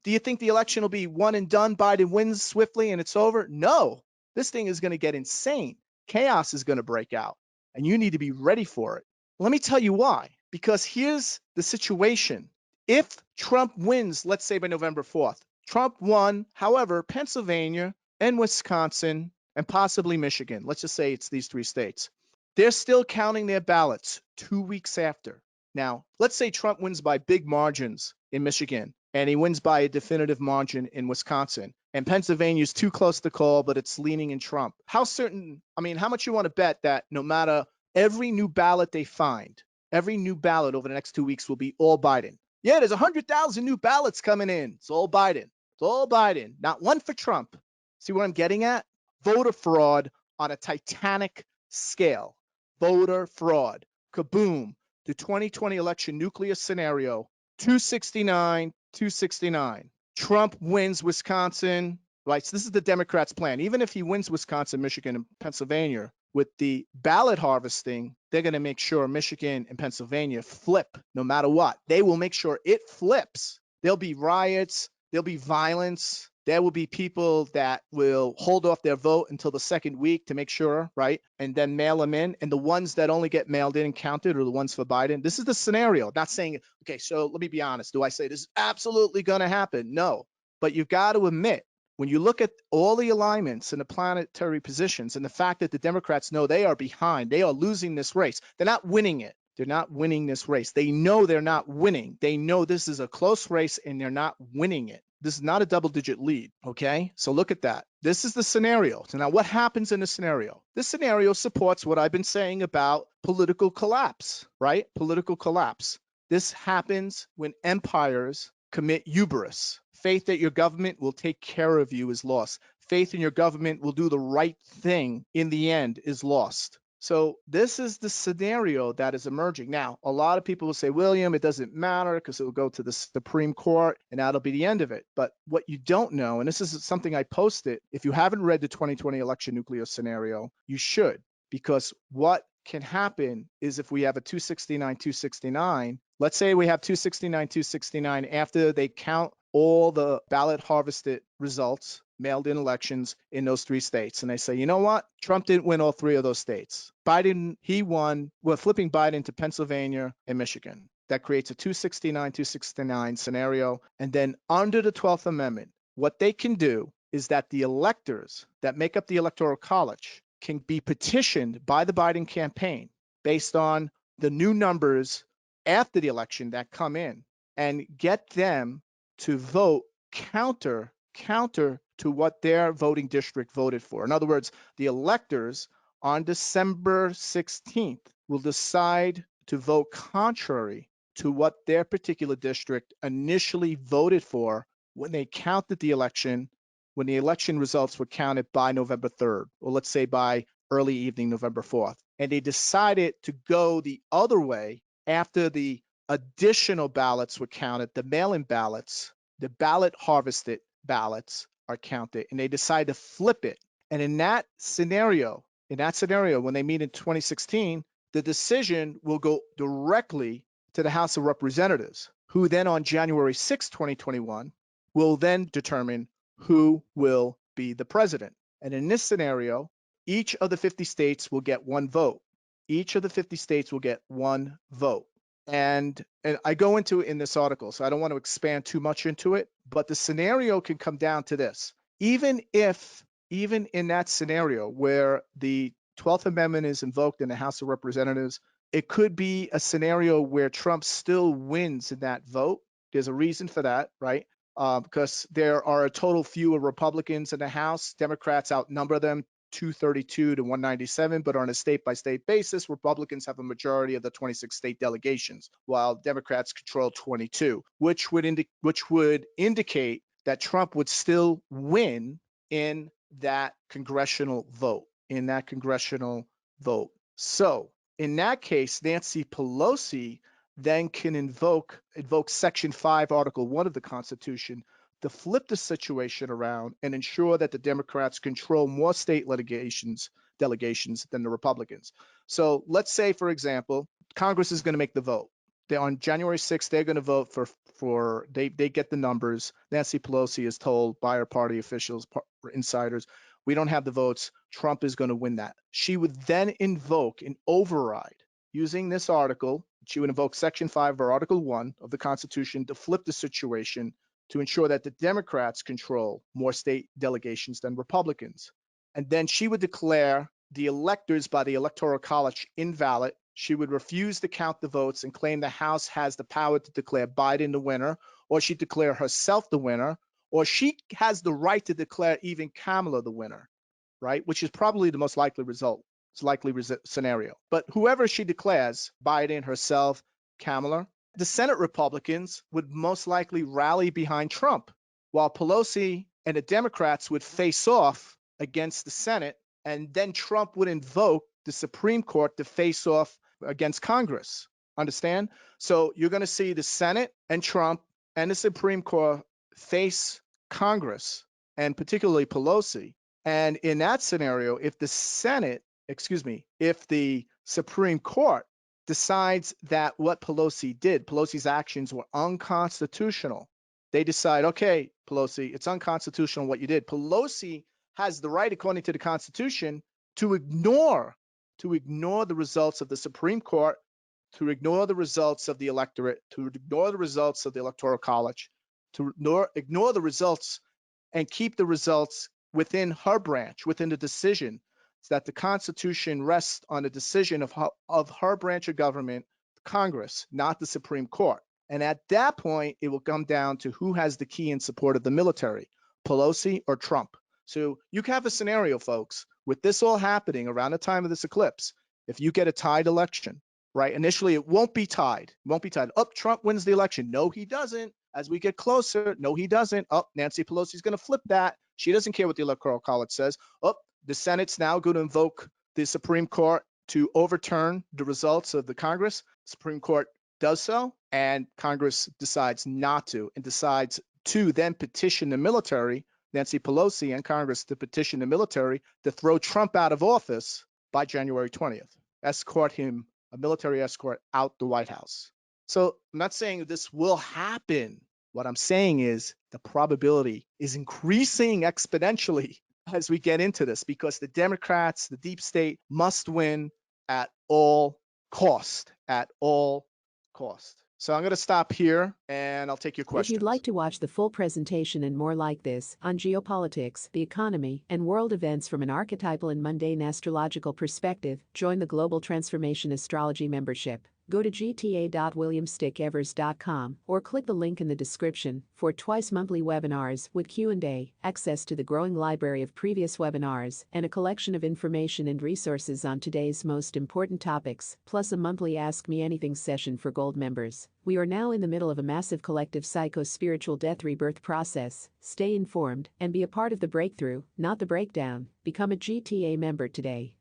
Do you think the election will be one and done? Biden wins swiftly and it's over? No. This thing is going to get insane. Chaos is going to break out, and you need to be ready for it. Let me tell you why. Because here's the situation. If Trump wins, let's say by November 4th, Trump won, however, Pennsylvania and Wisconsin and possibly Michigan, let's just say it's these 3 states, they're still counting their ballots 2 weeks after. Now, let's say Trump wins by big margins in Michigan and he wins by a definitive margin in Wisconsin, and Pennsylvania is too close to call, but it's leaning in Trump. How much you want to bet that no matter every new ballot they find, every new ballot over the next 2 weeks will be all Biden? Yeah, there's 100,000 new ballots coming in. It's all Biden. It's all Biden. Not one for Trump. See what I'm getting at? Voter fraud on a titanic scale. Voter fraud. Kaboom. The 2020 election nuclear scenario, 269, 269. Trump wins Wisconsin, right? So this is the Democrats' plan. Even if he wins Wisconsin, Michigan, and Pennsylvania, with the ballot harvesting, they're going to make sure Michigan and Pennsylvania flip no matter what. They will make sure it flips. There'll be riots. There'll be violence. There will be people that will hold off their vote until the second week to make sure, right? And then mail them in. And the ones that only get mailed in and counted are the ones for Biden. This is the scenario. Not saying, okay, so let me be honest. Do I say this is absolutely going to happen? No. But you've got to admit, when you look at all the alignments and the planetary positions and the fact that the Democrats know they are behind, they are losing this race. They're not winning it. They're not winning this race. They know they're not winning. They know this is a close race and they're not winning it. This is not a double-digit lead, okay? So look at that. This is the scenario. So now what happens in this scenario? This scenario supports what I've been saying about political collapse, right? Political collapse. This happens when empires commit hubris. Faith that your government will take care of you is lost. Faith in your government will do the right thing in the end is lost. So this is the scenario that is emerging. Now, a lot of people will say, William, it doesn't matter because it will go to the Supreme Court and that'll be the end of it. But what you don't know, and this is something I posted, if you haven't read the 2020 election nuclear scenario, you should, because what can happen is if we have a 269, 269, let's say we have 269, 269 after they count all the ballot harvested results, mailed in elections in those 3 states. And they say, you know what? Trump didn't win all 3 of those states. Biden, he won. We're flipping Biden to Pennsylvania and Michigan. That creates a 269, 269 scenario. And then under the 12th Amendment, what they can do is that the electors that make up the Electoral College can be petitioned by the Biden campaign based on the new numbers after the election that come in and get them to vote counter to what their voting district voted for. In other words, the electors on December 16th will decide to vote contrary to what their particular district initially voted for when they counted the election, when the election results were counted by November 3rd, or let's say by early evening, November 4th. And they decided to go the other way after the additional ballots were counted, the mail-in ballots, the ballot harvested ballots are counted, and they decide to flip it. And in that scenario, when they meet in 2016, the decision will go directly to the House of Representatives, who then on January 6, 2021, will then determine who will be the president. And in this scenario, each of the 50 states will get one vote. Each of the 50 states will get one vote. And I go into it in this article, so I don't want to expand too much into it, but the scenario can come down to this. Even in that scenario where the 12th Amendment is invoked in the House of Representatives, it could be a scenario where Trump still wins in that vote. There's a reason for that, right? Because there are a total few of Republicans in the House. Democrats outnumber them 232 to 197, but on a state-by-state basis, Republicans have a majority of the 26 state delegations, while Democrats control 22, which would indicate that Trump would still win in that congressional vote. So in that case, Nancy Pelosi then can invoke Section 5, Article 1 of the Constitution to flip the situation around and ensure that the Democrats control more state delegations than the Republicans. So let's say, for example, Congress is going to make the vote. On January 6th, they're going to vote they get the numbers. Nancy Pelosi is told by her party officials, insiders, we don't have the votes. Trump is going to win that. She would then invoke an override using this article. She would invoke Section 5 or Article 1 of the Constitution to flip the situation to ensure that the Democrats control more state delegations than Republicans. And then she would declare the electors by the Electoral College invalid. She would refuse to count the votes and claim the House has the power to declare Biden the winner, or she'd declare herself the winner, or she has the right to declare even Kamala the winner, right? Which is probably the most likely result. It's likely scenario. But whoever she declares, Biden, herself, Kamala, the Senate Republicans would most likely rally behind Trump, while Pelosi and the Democrats would face off against the Senate, and then Trump would invoke the Supreme Court to face off against Congress. Understand? So you're going to see the Senate and Trump and the Supreme Court face Congress, and particularly Pelosi. And in that scenario, if the Supreme Court decides that what Pelosi did, Pelosi's actions were unconstitutional, they decide, okay, Pelosi, it's unconstitutional what you did. Pelosi has the right, according to the Constitution, to ignore the results of the Supreme Court, to ignore the results of the electorate, to ignore the results of the Electoral College, to ignore the results and keep the results within her branch, within the decision, so that the Constitution rests on the decision of her branch of government, Congress, not the Supreme Court. And at that point, it will come down to who has the key in support of the military, Pelosi or Trump. So you can have a scenario, folks, with this all happening around the time of this eclipse. If you get a tied election, right? Initially, it won't be tied. It won't be tied. Trump wins the election. No, he doesn't. As we get closer, no, he doesn't. Nancy Pelosi's going to flip that. She doesn't care what the Electoral College says. The Senate's now going to invoke the Supreme Court to overturn the results of the Congress. Supreme Court does so, and Congress decides not to, and decides to then petition the military, Nancy Pelosi and Congress, to petition the military to throw Trump out of office by January 20th. Escort him, a military escort, out the White House. So I'm not saying this will happen. What I'm saying is the probability is increasing exponentially as we get into this, because the Democrats, the deep state, must win at all cost, So I'm going to stop here and I'll take your questions. If you'd like to watch the full presentation and more like this on geopolitics, the economy, and world events from an archetypal and mundane astrological perspective, join the Global Transformation Astrology membership. Go to gta.williamstickevers.com or click the link in the description for twice-monthly webinars with Q&A, access to the growing library of previous webinars, and a collection of information and resources on today's most important topics, plus a monthly Ask Me Anything session for Gold members. We are now in the middle of a massive collective psycho-spiritual death-rebirth process. Stay informed and be a part of the breakthrough, not the breakdown. Become a GTA member today.